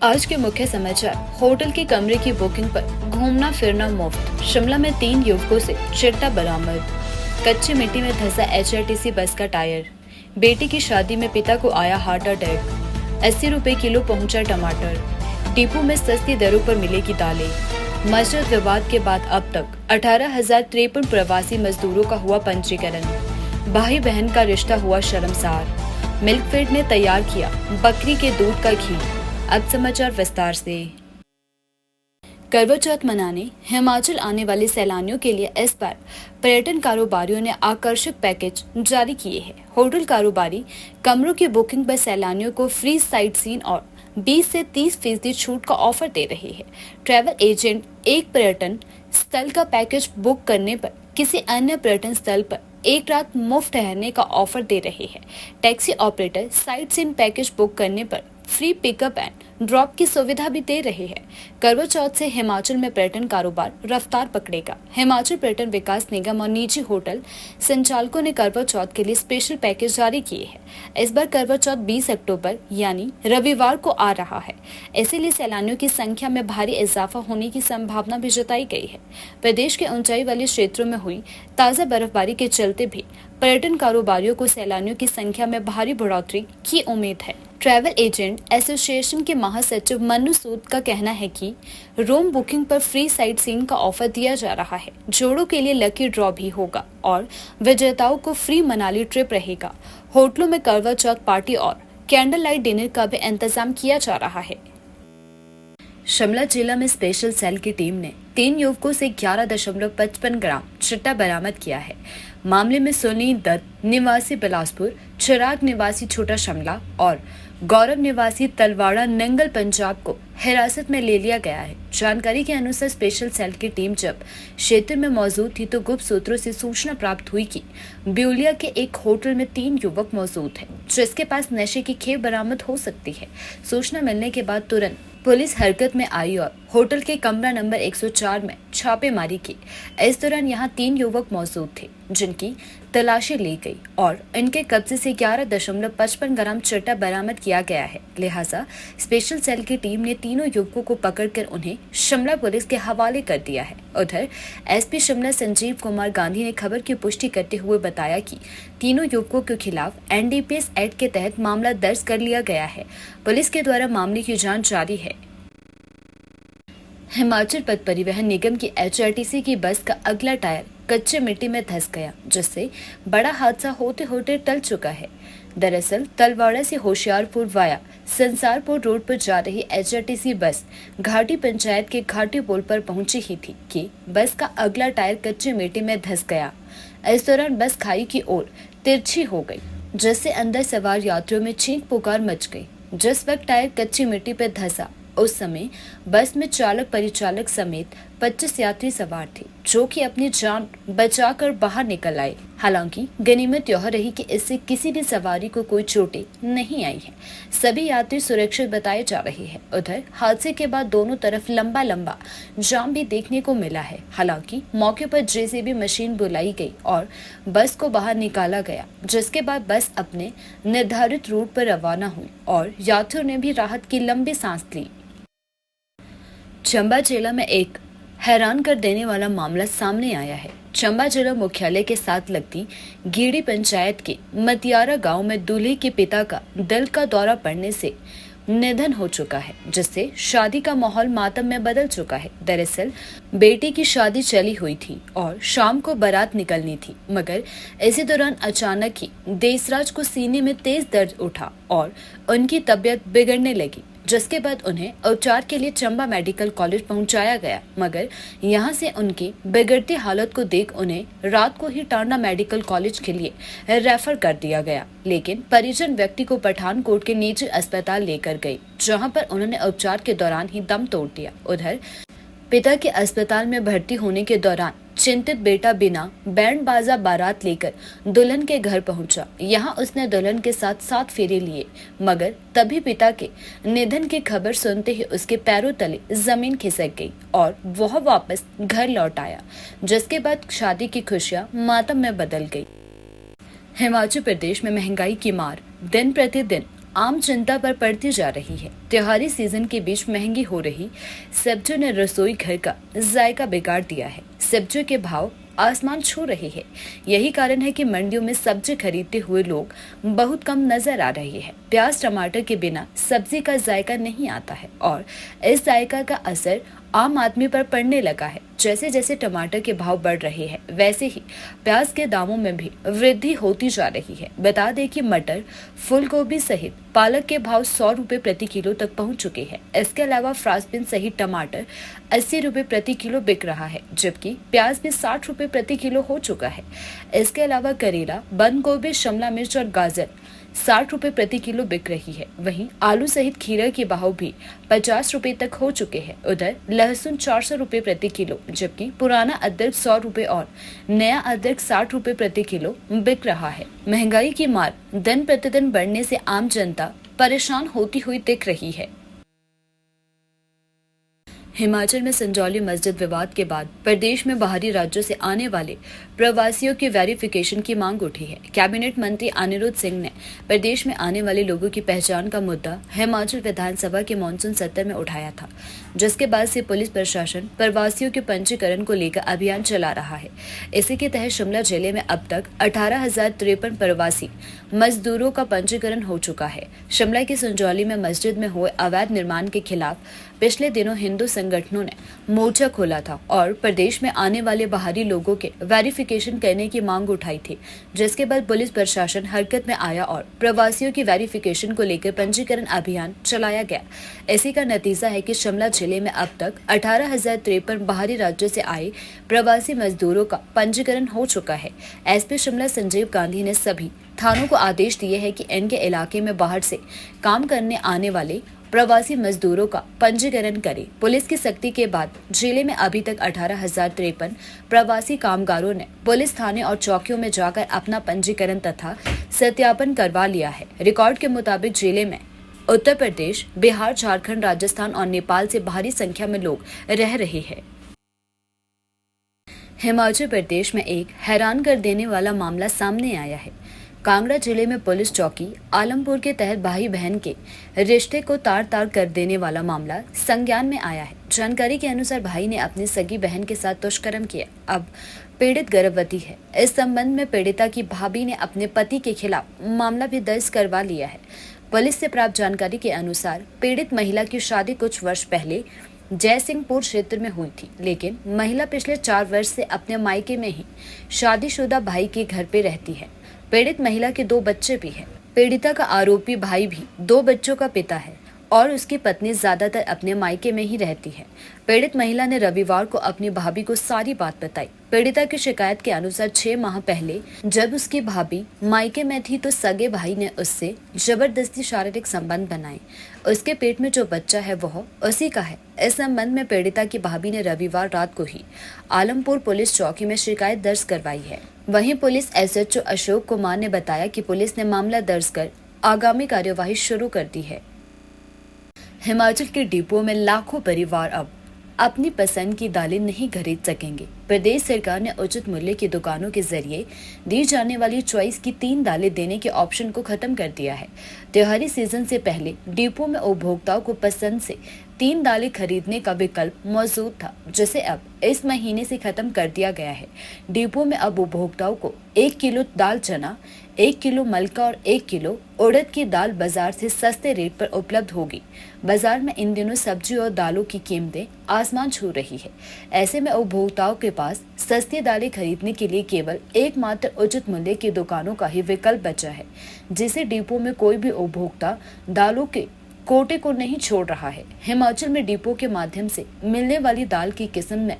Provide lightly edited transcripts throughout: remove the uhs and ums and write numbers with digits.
आज के मुख्य समाचार। होटल के कमरे की बुकिंग पर घूमना फिरना मुफ्त। शिमला में 3 युवकों से चिट्टा बरामद। कच्ची मिट्टी में धंसा एचआरटीसी बस का टायर। बेटी की शादी में पिता को आया हार्ट अटैक। 80 रुपए किलो पहुंचा टमाटर। डिपो में सस्ती दरों पर मिलेगी दालें। मस्जिद विवाद के बाद अब तक 18,053 प्रवासी मजदूरों का हुआ पंजीकरण। भाई बहन का रिश्ता हुआ शर्मसार। मिल्कफेड ने तैयार किया बकरी के दूध का घी। अब समाचार विस्तार से। करवा चौथ मनाने हिमाचल आने वाले सैलानियों के लिए इस बार पर्यटन कारोबारियों ने आकर्षक पैकेज जारी किए हैं। होटल कारोबारी कमरों की बुकिंग पर सैलानियों को फ्री साइट सीन और 20 से 30% छूट का ऑफर दे रहे हैं। ट्रैवल एजेंट एक पर्यटन स्थल का पैकेज बुक करने पर किसी अन्य पर्यटन स्थल पर एक रात मुफ्त ठहरने का ऑफर दे रहे हैं। Taxi operator sightseeing package book करने पर फ्री पिकअप एंड ड्रॉप की सुविधा भी दे रहे हैं। करवा चौथ से हिमाचल में पर्यटन कारोबार रफ्तार पकड़ेगा। हिमाचल पर्यटन विकास निगम और निजी होटल संचालकों ने करवा चौथ के लिए स्पेशल पैकेज जारी किए हैं। इस बार करवा चौथ 20 अक्टूबर यानी रविवार को आ रहा है, इसीलिए सैलानियों की संख्या में भारी इजाफा होने की संभावना भी जताई गई है। प्रदेश के ऊंचाई वाले क्षेत्रों में हुई ताजा बर्फबारी के चलते भी पर्यटन कारोबारियों को सैलानियों की संख्या में भारी बढ़ोतरी की उम्मीद है। ट्रैवल एजेंट एसोसिएशन के महासचिव मनु सूद का कहना है कि रूम बुकिंग पर फ्री साइट सीइंग का ऑफर दिया जा रहा है। जोड़ों के लिए लकी ड्रॉ भी होगा और विजेताओं को फ्री मनाली ट्रिप रहेगा। होटलों में करवा चौथ पार्टी और कैंडल लाइट डिनर का भी इंतजाम किया जा रहा है। शिमला जिला में स्पेशल सेल की टीम ने 3 युवकों से 11.55 ग्राम चिट्टा बरामद किया है। मामले में सुनील दत्त निवासी बिलासपुर, चिराग निवासी छोटा शिमला और गौरव निवासी तलवाड़ा नंगल पंजाब को हिरासत में ले लिया गया है। जानकारी के अनुसार स्पेशल सेल की टीम जब क्षेत्र में मौजूद थी तो गुप्त सूत्रों से सूचना प्राप्त हुई कि ब्यूलिया के एक होटल में 3 युवक मौजूद हैं, जिसके पास नशे की खेप बरामद हो सकती है। सूचना मिलने के बाद तुरंत पुलिस हरकत में आई और होटल के कमरा नंबर 104 में छापेमारी की। इस दौरान यहां 3 युवक मौजूद थे, जिनकी तलाशी ली गई और इनके कब्जे से 11.55 ग्राम चिट्टा बरामद किया गया है। लिहाजा स्पेशल सेल की टीम ने तीनों युवकों को पकड़कर उन्हें शिमला पुलिस के हवाले कर दिया है। उधर एसपी शिमला संजीव कुमार गांधी ने खबर की पुष्टि करते हुए बताया कि तीनों युवकों के खिलाफ एनडीपीएस एक्ट के तहत मामला दर्ज कर लिया गया है। पुलिस के द्वारा मामले की जांच जारी है। हिमाचल पथ परिवहन निगम की एचआरटीसी की बस का अगला टायर कच्चे मिट्टी में धंस गया, जिससे बड़ा हादसा होते होते टल चुका है। दरअसल तलवाड़ा से होशियारपुर वाया संसारपुर रोड पर जा रही एचआरटीसी बस घाटी पंचायत के घाटी पुल पर पहुंची ही थी कि बस का अगला टायर कच्चे मिट्टी में धंस गया। इस दौरान बस खाई की ओर तिरछी हो गई, जिससे अंदर सवार यात्रियों में चीख पुकार मच गई। जिस वक्त टायर कच्ची मिट्टी पर धंसा उस समय बस में चालक परिचालक समेत 25 यात्री सवार थे, जो कि अपनी जान बचाकर बाहर निकल आए। हालांकि गनीमत यह रही कि इससे किसी भी सवारी को कोई चोटें नहीं आई हैं। सभी यात्री सुरक्षित बताए जा रहे हैं। उधर हादसे के बाद दोनों तरफ लंबा लंबा जाम भी देखने को मिला है। हालांकि मौके पर जेसीबी मशीन बुलाई गई और बस को बाहर निकाला गया, जिसके बाद बस अपने निर्धारित रूट पर रवाना हुई और यात्रियों ने भी राहत की लंबी सांस ली। चंबा जिला में एक हैरान कर देने वाला मामला सामने आया है। चंबा जिला मुख्यालय के साथ लगती गीड़ी पंचायत के मतियारा गांव में दूल्हे के पिता का दिल का दौरा पड़ने से निधन हो चुका है, जिससे शादी का माहौल मातम में बदल चुका है। दरअसल बेटी की शादी चली हुई थी और शाम को बारात निकलनी थी, मगर इसी दौरान अचानक ही देसराज को सीने में तेज दर्द उठा और उनकी तबीयत बिगड़ने लगी, जिसके बाद उन्हें उपचार के लिए चंबा मेडिकल कॉलेज पहुंचाया गया, मगर यहां से उनकी बिगड़ती हालत को देख उन्हें रात को ही टांडा मेडिकल कॉलेज के लिए रेफर कर दिया गया। लेकिन परिजन व्यक्ति को पठानकोट के निजी अस्पताल लेकर गए, जहां पर उन्होंने उपचार के दौरान ही दम तोड़ दिया। उधर पिता के अस्पताल में भर्ती होने के दौरान चिंतित बेटा बिना बैंड बाजा बारात लेकर दुल्हन के घर पहुंचा। यहां उसने दुल्हन के साथ 7 फेरे लिए, मगर तभी पिता के निधन की खबर सुनते ही उसके पैरों तले जमीन खिसक गई और वह वापस घर लौट आया, जिसके बाद शादी की खुशियां मातम में बदल गई। हिमाचल प्रदेश में महंगाई की मार दिन प्रतिदिन आम जनता पर पड़ती जा रही है। त्योहारी सीजन के बीच महंगी हो रही सब्जियों ने रसोई घर का जायका बिगाड़ दिया है। सब्जियों के भाव आसमान छू रहे हैं। यही कारण है कि मंडियों में सब्जी खरीदते हुए लोग बहुत कम नजर आ रहे हैं। प्याज टमाटर के बिना सब्जी का जायका नहीं आता है और इस जायका का असर आम आदमी पर पड़ने लगा है। जैसे जैसे टमाटर के भाव बढ़ रहे हैं, वैसे ही प्याज के दामों में भी वृद्धि होती जा रही है। बता दें कि मटर, फूलगोभी सहित पालक के भाव 100 रुपए प्रति किलो तक पहुंच चुके हैं। इसके अलावा फ्रांसबीन सहित टमाटर 80 रुपए प्रति किलो बिक रहा है, जबकि प्याज भी 60 रुपए प्रति किलो हो चुका है। इसके अलावा करेला, बंद गोभी, शिमला मिर्च और गाजर 60 रुपए प्रति किलो बिक रही है। वहीं आलू सहित खीरा के भाव भी 50 रुपए तक हो चुके हैं। उधर लहसुन 400 रुपए प्रति किलो, जबकि पुराना अदरक 100 रुपए और नया अदरक 60 रुपए प्रति किलो बिक रहा है। महंगाई की मार दिन प्रतिदिन बढ़ने से आम जनता परेशान होती हुई दिख रही है। हिमाचल में संजौली मस्जिद विवाद के बाद प्रदेश में बाहरी राज्यों से आने वाले प्रवासियों की वेरिफिकेशन की मांग उठी है। कैबिनेट मंत्री अनिरुद्ध सिंह ने प्रदेश में आने वाले लोगों की पहचान का मुद्दा हिमाचल विधानसभा के मानसून सत्र में उठाया था, जिसके बाद से पुलिस प्रशासन प्रवासियों के पंजीकरण को लेकर अभियान चला रहा है। इसी के तहत शिमला जिले में अब तक 18,053 प्रवासी मजदूरों का पंजीकरण हो चुका है। शिमला के संजौली में मस्जिद में हुए अवैध निर्माण के खिलाफ पिछले दिनों हिंदू संगठनों ने मोर्चा खोला था और प्रदेश में आने वाले बाहरी लोगों के वेरिफिकेशन करने की मांग उठाई थी, जिसके बाद पुलिस प्रशासन हरकत में आया और प्रवासियों की वेरिफिकेशन को लेकर पंजीकरण अभियान चलाया गया। इसी का नतीजा है कि शिमला जिले में अब तक 18,053 बाहरी राज्यों से आए प्रवासी मजदूरों का पंजीकरण हो चुका है। एसपी शिमला संजीव गांधी ने सभी थानों को आदेश दिए हैं कि इनके इलाके में बाहर से काम करने आने वाले प्रवासी मजदूरों का पंजीकरण करें। पुलिस की सख्ती के बाद जिले में अभी तक 18,053 प्रवासी कामगारों ने पुलिस थाने और चौकियों में जाकर अपना पंजीकरण तथा सत्यापन करवा लिया है। रिकॉर्ड के मुताबिक जिले में उत्तर प्रदेश, बिहार, झारखंड, राजस्थान और नेपाल से भारी संख्या में लोग रह रहे हैं। हिमाचल प्रदेश में एक हैरान कर देने वाला मामला सामने आया है। कांगड़ा जिले में पुलिस चौकी आलमपुर के तहत भाई बहन के रिश्ते को तार तार कर देने वाला मामला संज्ञान में आया है। जानकारी के अनुसार भाई ने अपनी सगी बहन के साथ दुष्कर्म किया। अब पीड़ित गर्भवती है। इस संबंध में पीड़िता की भाभी ने अपने पति के खिलाफ मामला भी दर्ज करवा लिया है। पुलिस से प्राप्त जानकारी के अनुसार पीड़ित महिला की शादी कुछ वर्ष पहले जयसिंहपुर क्षेत्र में हुई थी, लेकिन महिला पिछले 4 वर्ष से अपने मायके में ही शादीशुदा भाई के घर पे रहती है। पीड़ित महिला के 2 बच्चे भी हैं। पीड़िता का आरोपी भाई भी 2 बच्चों का पिता है और उसकी पत्नी ज्यादातर अपने मायके में ही रहती है। पीड़ित महिला ने रविवार को अपनी भाभी को सारी बात बताई। पीड़िता की शिकायत के अनुसार 6 माह पहले जब उसकी भाभी मायके में थी तो सगे भाई ने उससे जबरदस्ती शारीरिक संबंध बनाए। उसके पेट में जो बच्चा है वह उसी का है। इस संबंध में पीड़िता की भाभी ने रविवार रात को ही आलमपुर पुलिस चौकी में शिकायत दर्ज करवाई है। वहीं पुलिस एसएचओ अशोक कुमार ने बताया कि पुलिस ने मामला दर्ज कर आगामी कार्यवाही शुरू कर दी है। हिमाचल के डिपो में लाखों परिवार अब अपनी पसंद की दालें नहीं खरीद सकेंगे। प्रदेश सरकार ने उचित मूल्य की दुकानों के जरिए दी जाने वाली चॉइस की 3 दालें देने के ऑप्शन को खत्म कर दिया है। त्योहारी सीजन से पहले डिपो में उपभोक्ताओं को पसंद से 3 दालें खरीदने का विकल्प मौजूद था, जिसे अब इस महीने से खत्म कर दिया गया है। डिपो में अब उपभोक्ताओं को 1 किलो दाल चना, 1 किलो मलका और 1 किलो उड़द की दाल बाजार से सस्ते रेट पर उपलब्ध होगी। बाजार में इन दिनों सब्जी और दालों की कीमतें आसमान छू रही है। ऐसे में उपभोक्ताओं के पास सस्ती दालें खरीदने के लिए केवल एकमात्र उचित मूल्य की दुकानों का ही विकल्प बचा है, जिसे डिपो में कोई भी उपभोक्ता दालों के कोटे को नहीं छोड़ रहा है। हिमाचल में डिपो के माध्यम से मिलने वाली दाल की किस्म में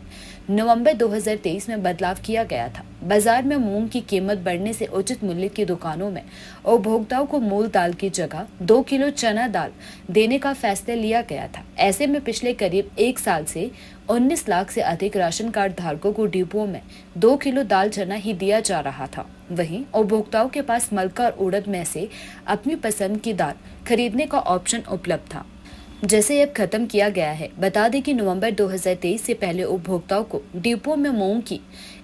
नवंबर 2023 में बदलाव किया गया था। बाजार में मूंग की कीमत बढ़ने से उचित मूल्य की दुकानों में उपभोक्ताओं को मूल दाल की जगह 2 किलो चना दाल देने का फैसला लिया गया था। ऐसे में पिछले करीब 1 साल से 19 लाख से अधिक राशन कार्ड धारकों को डिपो में 2 किलो दाल चना ही दिया जा रहा था। वहीं उपभोक्ताओं के पास मलका और उड़द में से अपनी पसंद की दाल खरीदने का ऑप्शन उपलब्ध था, जैसे अब खत्म किया गया है। बता दें कि नवंबर 2023 से पहले उपभोक्ताओं को डिपो में मूंग की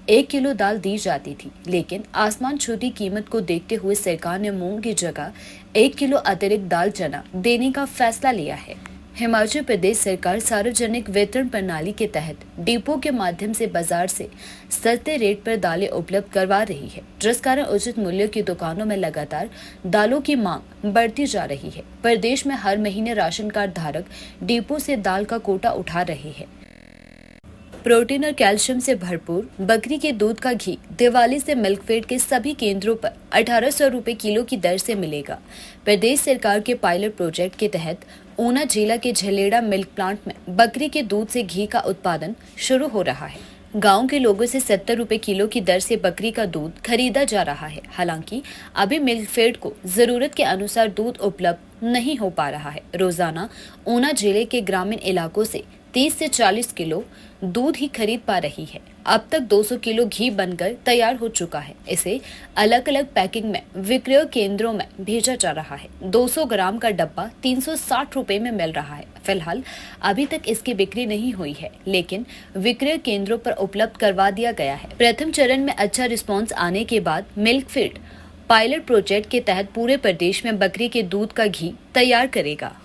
1 किलो दाल दी जाती थी, लेकिन आसमान छूती कीमत को देखते हुए सरकार ने मूंग की जगह 1 किलो अतिरिक्त दाल चना देने का फैसला लिया है। हिमाचल प्रदेश सरकार सार्वजनिक वितरण प्रणाली के तहत डिपो के माध्यम से बाजार से सस्ते रेट पर दालें उपलब्ध करवा रही है, जिस कारण उचित मूल्य की दुकानों में लगातार दालों की मांग बढ़ती जा रही है। प्रदेश में हर महीने राशन कार्ड धारक डिपो से दाल का कोटा उठा रहे हैं। प्रोटीन और कैल्शियम से भरपूर बकरी के दूध का घी दिवाली से मिल्कफेड के सभी केंद्रों पर 1800 रुपए किलो की दर से मिलेगा। प्रदेश सरकार के पायलट प्रोजेक्ट के तहत ऊना जिला के झलेड़ा मिल्क प्लांट में बकरी के दूध से घी का उत्पादन शुरू हो रहा है। गांव के लोगों से 70 रुपए किलो की दर से बकरी का दूध खरीदा जा रहा है। हालांकि अभी मिल्कफेड को जरूरत के अनुसार दूध उपलब्ध नहीं हो पा रहा है। रोजाना ऊना जिले के ग्रामीण इलाकों से 30 से 40 किलो दूध ही खरीद पा रही है। अब तक 200 किलो घी बनकर तैयार हो चुका है। इसे अलग अलग पैकिंग में विक्रय केंद्रों में भेजा जा रहा है। 200 ग्राम का डब्बा 360 रुपए में मिल रहा है। फिलहाल अभी तक इसकी बिक्री नहीं हुई है, लेकिन विक्रय केंद्रों पर उपलब्ध करवा दिया गया है। प्रथम चरण में अच्छा रिस्पॉन्स आने के बाद मिल्कफेड पायलट प्रोजेक्ट के तहत पूरे प्रदेश में बकरी के दूध का घी तैयार करेगा।